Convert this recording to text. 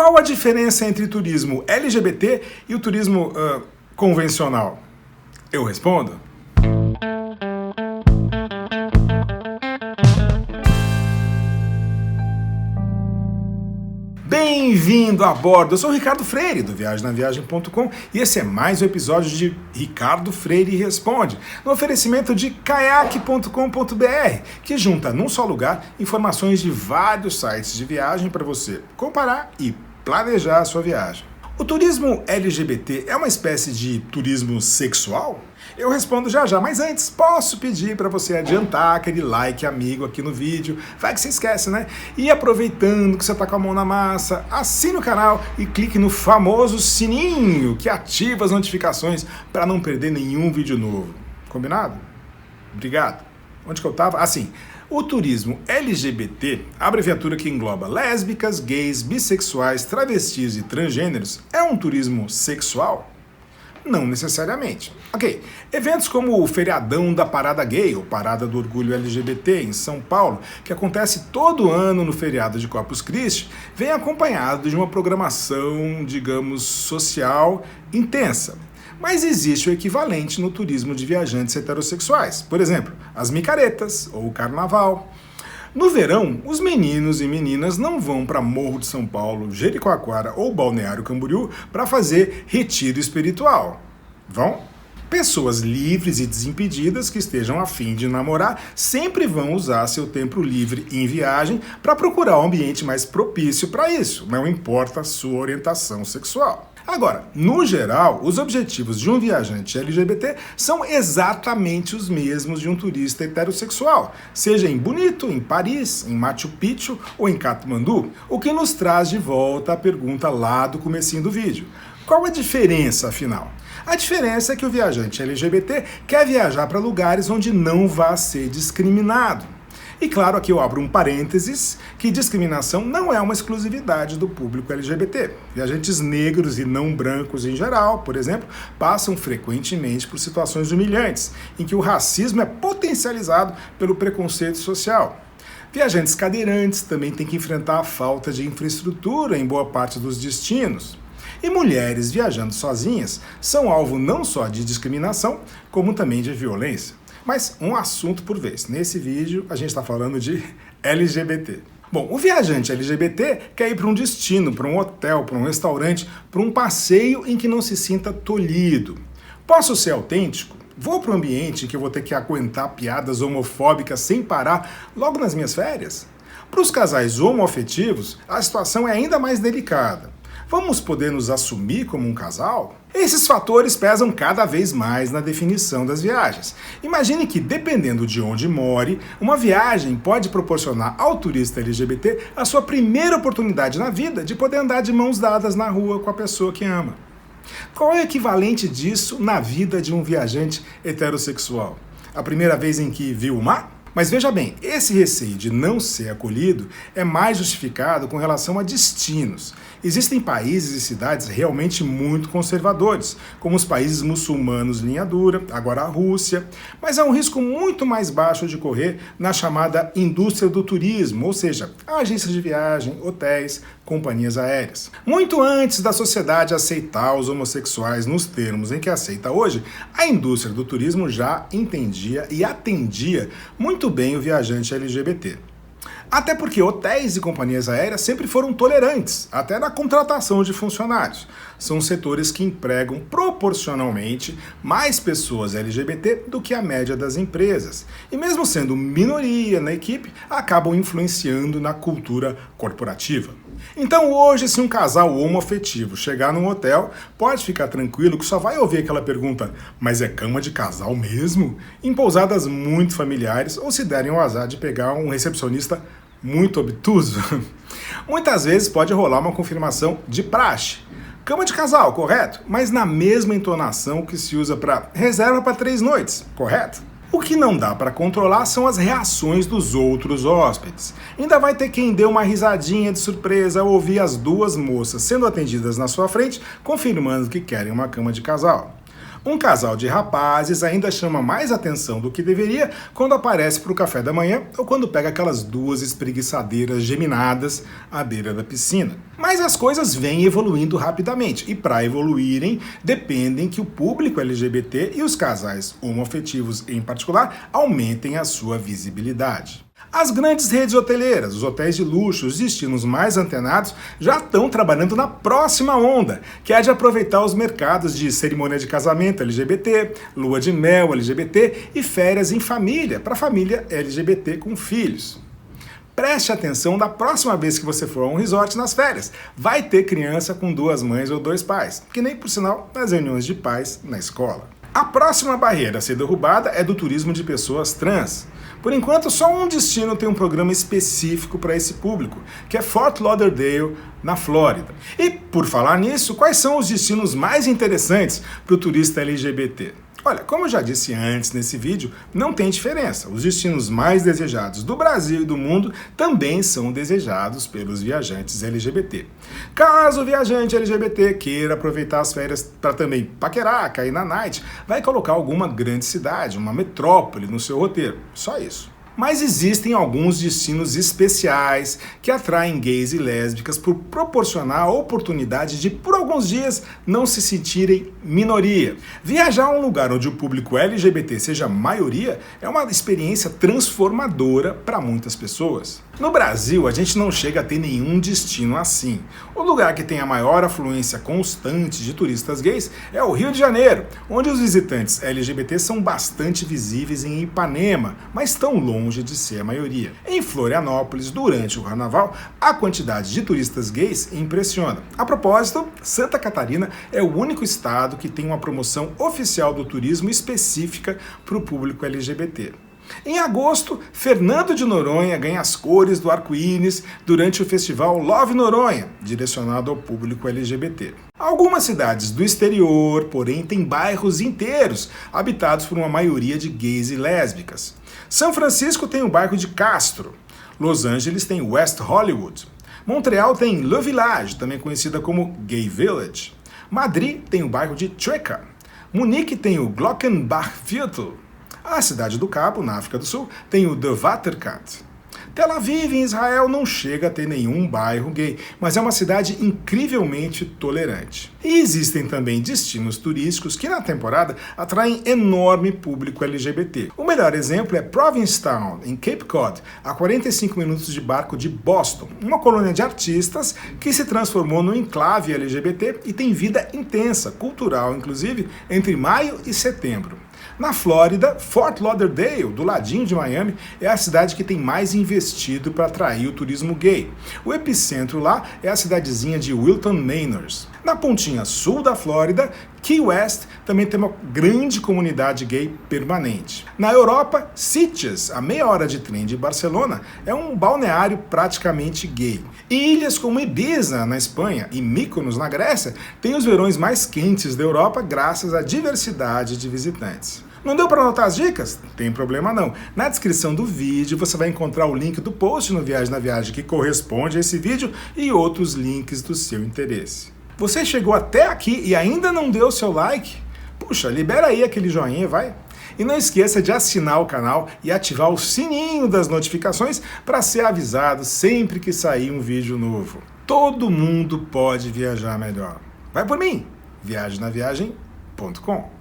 Qual a diferença entre turismo LGBT e o turismo convencional? Eu respondo. Bem-vindo a bordo! Eu sou o Ricardo Freire, do viagemnaviagem.com, e esse é mais um episódio de Ricardo Freire Responde, no oferecimento de kayak.com.br, que junta num só lugar informações de vários sites de viagem para você comparar e planejar a sua viagem. O turismo LGBT é uma espécie de turismo sexual? Eu respondo já já, mas antes posso pedir para você adiantar aquele like amigo aqui no vídeo, vai que você esquece, né? E aproveitando que você tá com a mão na massa, assine o canal e clique no famoso sininho que ativa as notificações para não perder nenhum vídeo novo. Combinado? Obrigado. Onde que eu tava? Assim, o turismo LGBT, a abreviatura que engloba lésbicas, gays, bissexuais, travestis e transgêneros, é um turismo sexual? Não necessariamente. Ok, eventos como o feriadão da Parada Gay, ou Parada do Orgulho LGBT em São Paulo, que acontece todo ano no feriado de Corpus Christi, vem acompanhado de uma programação, digamos, social intensa. Mas existe o equivalente no turismo de viajantes heterossexuais. Por exemplo, as micaretas ou o carnaval. No verão, os meninos e meninas não vão para Morro de São Paulo, Jericoacoara ou Balneário Camboriú para fazer retiro espiritual. Vão? Pessoas livres e desimpedidas que estejam a fim de namorar sempre vão usar seu tempo livre em viagem para procurar um ambiente mais propício para isso, não importa a sua orientação sexual. Agora, no geral, os objetivos de um viajante LGBT são exatamente os mesmos de um turista heterossexual, seja em Bonito, em Paris, em Machu Picchu ou em Katmandu, o que nos traz de volta a pergunta lá do comecinho do vídeo. Qual a diferença, afinal? A diferença é que o viajante LGBT quer viajar para lugares onde não vá ser discriminado. E claro, aqui eu abro um parênteses, que discriminação não é uma exclusividade do público LGBT. Viajantes negros e não brancos em geral, por exemplo, passam frequentemente por situações humilhantes, em que o racismo é potencializado pelo preconceito social. Viajantes cadeirantes também têm que enfrentar a falta de infraestrutura em boa parte dos destinos. E mulheres viajando sozinhas são alvo não só de discriminação, como também de violência. Mas um assunto por vez. Nesse vídeo a gente está falando de LGBT. Bom, o viajante LGBT quer ir para um destino, para um hotel, para um restaurante, para um passeio em que não se sinta tolhido. Posso ser autêntico? Vou para um ambiente em que eu vou ter que aguentar piadas homofóbicas sem parar logo nas minhas férias? Para os casais homoafetivos, a situação é ainda mais delicada. Vamos poder nos assumir como um casal? Esses fatores pesam cada vez mais na definição das viagens. Imagine que, dependendo de onde more, uma viagem pode proporcionar ao turista LGBT a sua primeira oportunidade na vida de poder andar de mãos dadas na rua com a pessoa que ama. Qual é o equivalente disso na vida de um viajante heterossexual? A primeira vez em que viu o mar? Mas veja bem, esse receio de não ser acolhido é mais justificado com relação a destinos. Existem países e cidades realmente muito conservadores, como os países muçulmanos linha dura, agora a Rússia, mas há um risco muito mais baixo de correr na chamada indústria do turismo, ou seja, agências de viagem, hotéis, companhias aéreas. Muito antes da sociedade aceitar os homossexuais nos termos em que aceita hoje, a indústria do turismo já entendia e atendia muito bem o viajante LGBT. Até porque hotéis e companhias aéreas sempre foram tolerantes, até na contratação de funcionários. São setores que empregam proporcionalmente mais pessoas LGBT do que a média das empresas. E mesmo sendo minoria na equipe, acabam influenciando na cultura corporativa. Então hoje, se um casal homoafetivo chegar num hotel, pode ficar tranquilo que só vai ouvir aquela pergunta: mas é cama de casal mesmo? Em pousadas muito familiares ou se derem o azar de pegar um recepcionista muito obtuso. Muitas vezes pode rolar uma confirmação de praxe. Cama de casal, correto? Mas na mesma entonação que se usa para reserva para 3 noites, correto? O que não dá para controlar são as reações dos outros hóspedes. Ainda vai ter quem dê uma risadinha de surpresa ao ouvir as duas moças sendo atendidas na sua frente, confirmando que querem uma cama de casal. Um casal de rapazes ainda chama mais atenção do que deveria quando aparece para o café da manhã ou quando pega aquelas duas espreguiçadeiras geminadas à beira da piscina. Mas as coisas vêm evoluindo rapidamente e para evoluírem dependem que o público LGBT e os casais homoafetivos em particular aumentem a sua visibilidade. As grandes redes hoteleiras, os hotéis de luxo, os destinos mais antenados já estão trabalhando na próxima onda, que é de aproveitar os mercados de cerimônia de casamento LGBT, lua de mel LGBT e férias em família, para família LGBT com filhos. Preste atenção da próxima vez que você for a um resort nas férias. Vai ter criança com 2 mães ou 2 pais, que nem por sinal nas reuniões de pais na escola. A próxima barreira a ser derrubada é do turismo de pessoas trans. Por enquanto, só um destino tem um programa específico para esse público, que é Fort Lauderdale, na Flórida. E, por falar nisso, quais são os destinos mais interessantes para o turista LGBT? Olha, como eu já disse antes nesse vídeo, não tem diferença. Os destinos mais desejados do Brasil e do mundo também são desejados pelos viajantes LGBT. Caso o viajante LGBT queira aproveitar as férias para também paquerar, cair na night, vai colocar alguma grande cidade, uma metrópole no seu roteiro. Só isso. Mas existem alguns destinos especiais que atraem gays e lésbicas por proporcionar a oportunidade de, por alguns dias, não se sentirem minoria. Viajar a um lugar onde o público LGBT seja maioria é uma experiência transformadora para muitas pessoas. No Brasil, a gente não chega a ter nenhum destino assim. O lugar que tem a maior afluência constante de turistas gays é o Rio de Janeiro, onde os visitantes LGBT são bastante visíveis em Ipanema, mas tão longe de ser a maioria. Em Florianópolis, durante o carnaval, a quantidade de turistas gays impressiona. A propósito, Santa Catarina é o único estado que tem uma promoção oficial do turismo específica para o público LGBT. Em agosto, Fernando de Noronha ganha as cores do arco-íris durante o festival Love Noronha, direcionado ao público LGBT. Algumas cidades do exterior, porém, têm bairros inteiros habitados por uma maioria de gays e lésbicas. São Francisco tem o bairro de Castro. Los Angeles tem West Hollywood. Montreal tem Le Village, também conhecida como Gay Village. Madrid tem o bairro de Chueca. Munique tem o Glockenbachviertel. A cidade do Cabo, na África do Sul, tem o De Waterkant. Tel Aviv, em Israel, não chega a ter nenhum bairro gay, mas é uma cidade incrivelmente tolerante. E existem também destinos turísticos que, na temporada, atraem enorme público LGBT. O melhor exemplo é Provincetown, em Cape Cod, a 45 minutos de barco de Boston, uma colônia de artistas que se transformou no enclave LGBT e tem vida intensa, cultural inclusive, entre maio e setembro. Na Flórida, Fort Lauderdale, do ladinho de Miami, é a cidade que tem mais investido para atrair o turismo gay. O epicentro lá é a cidadezinha de Wilton Manors. Na pontinha sul da Flórida, Key West também tem uma grande comunidade gay permanente. Na Europa, Sitges, a meia hora de trem de Barcelona, é um balneário praticamente gay. E ilhas como Ibiza, na Espanha, e Mykonos, na Grécia, têm os verões mais quentes da Europa graças à diversidade de visitantes. Não deu para anotar as dicas? Tem problema não. Na descrição do vídeo você vai encontrar o link do post no Viagem na Viagem que corresponde a esse vídeo e outros links do seu interesse. Você chegou até aqui e ainda não deu seu like? Puxa, libera aí aquele joinha, vai! E não esqueça de assinar o canal e ativar o sininho das notificações para ser avisado sempre que sair um vídeo novo. Todo mundo pode viajar melhor. Vai por mim! viagemnaviagem.com